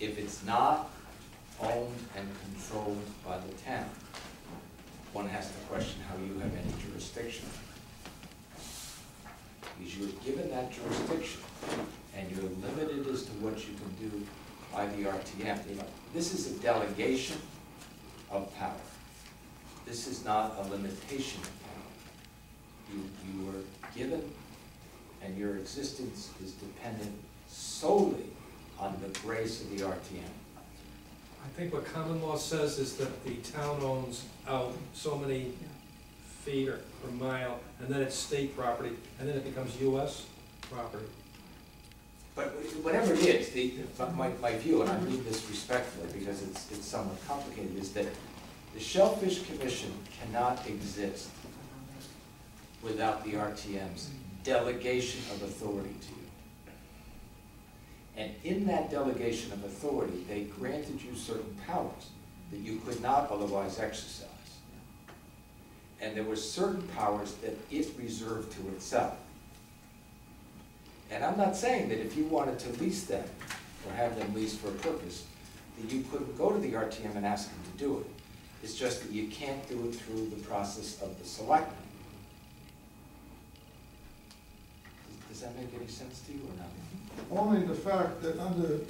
if it's not owned and controlled by the town, one has to question how you have any jurisdiction. Because you're given that jurisdiction, and you're limited as to what you can do by the RTM. This is a delegation of power. This is not a limitation of power. You were given, and your existence is dependent solely on the grace of the RTM. I think what common law says is that the town owns out so many feet or mile, and then it's state property, and then it becomes US property. But whatever it is, my view, and I mean this respectfully because it's somewhat complicated, is that the Shellfish Commission cannot exist without the RTM's delegation of authority to you. And in that delegation of authority, they granted you certain powers that you could not otherwise exercise. And there were certain powers that it reserved to itself. And I'm not saying that if you wanted to lease them or have them leased for a purpose, that you couldn't go to the RTM and ask them to do it. It's just that you can't do it through the process of the selectmen. Does that make any sense to you or not? Only the fact that under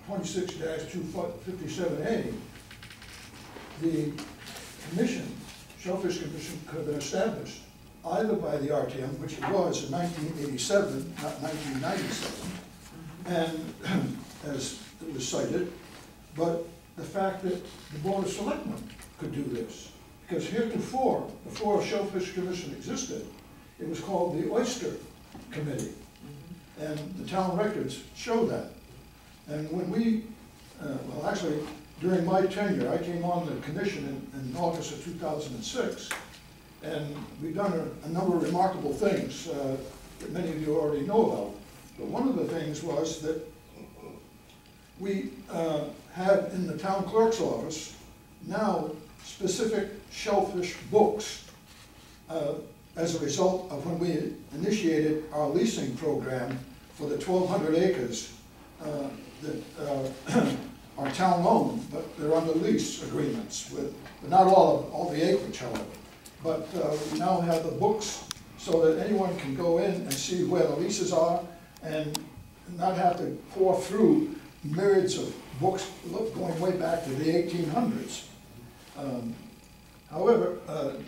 26-257A, the commission, Shellfish Commission, could have been established either by the RTM, which it was in 1987, not 1997, and as it was cited, but the fact that the Board of Selectmen could do this. Because heretofore, before Shellfish Commission existed, it was called the Oyster Committee. And the town records show that. And when we, well actually, during my tenure, I came on the commission in August of 2006, and we've done a number of remarkable things that many of you already know about. But one of the things was that we had in the town clerk's office now specific shellfish books as a result of when we initiated our leasing program for the 1,200 acres that are town owned, but they're under lease agreements with, but not all the acreage, however. But we now have the books so that anyone can go in and see where the leases are and not have to pour through myriads of books going way back to the 1800s. However,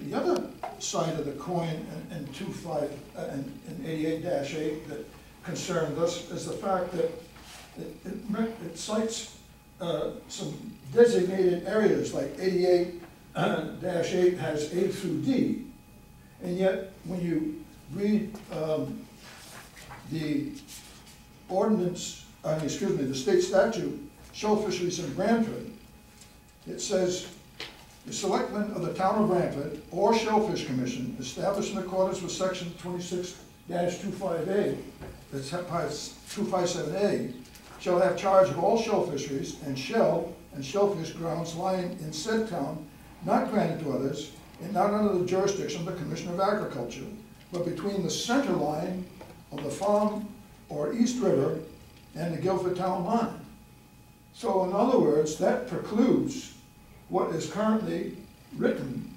the other side of the coin in 88-8 that concerned us is the fact that it cites some designated areas, like 88-8 has A through D, and yet when you read the ordinance, the state statute, Shoal Fisheries in Brantford, it says, the selectmen of the town of Brantford or Shellfish Commission, established in accordance with section 26-25A, that's 257A, shall have charge of all shell fisheries and shellfish grounds lying in said town, not granted to others, and not under the jurisdiction of the Commissioner of Agriculture, but between the center line of the farm or East River and the Guilford town line. So in other words, that precludes what is currently written,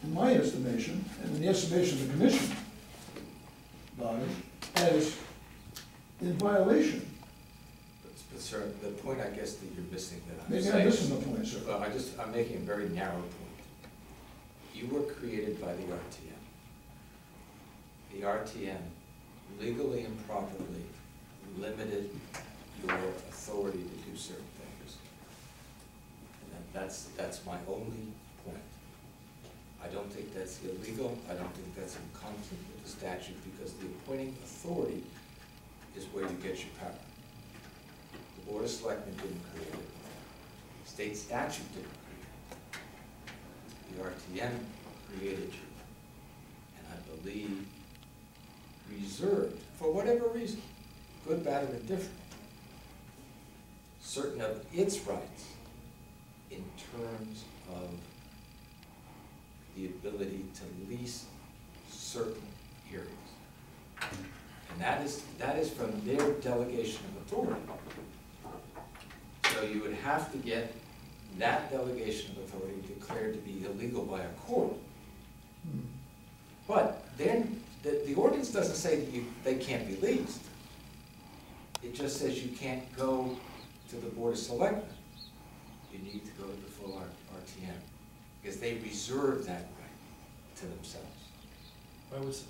in my estimation, and in the estimation of the commission body, as in violation. But sir, the point I guess that you're missing that I'm Maybe saying. I'm missing the point, sir. Well, I'm making a very narrow point. You were created by the RTM. The RTM legally and properly limited your authority to do certain things. And that's my only point. I don't think that's illegal. I don't think that's in conflict with the statute, because the appointing authority is where you get your power. The Board of Selectmen didn't create it. State statute didn't create it. The RTM created you. And I believe reserved, for whatever reason, good, bad, or indifferent, certain of its rights in terms of the ability to lease certain areas. And that is from their delegation of authority. you would have to get that delegation of authority declared to be illegal by a court. But then, the ordinance doesn't say that they can't be leased. It just says you can't go to the Board of Selectmen. You need to go to the full RTM, because they reserve that right to themselves. I was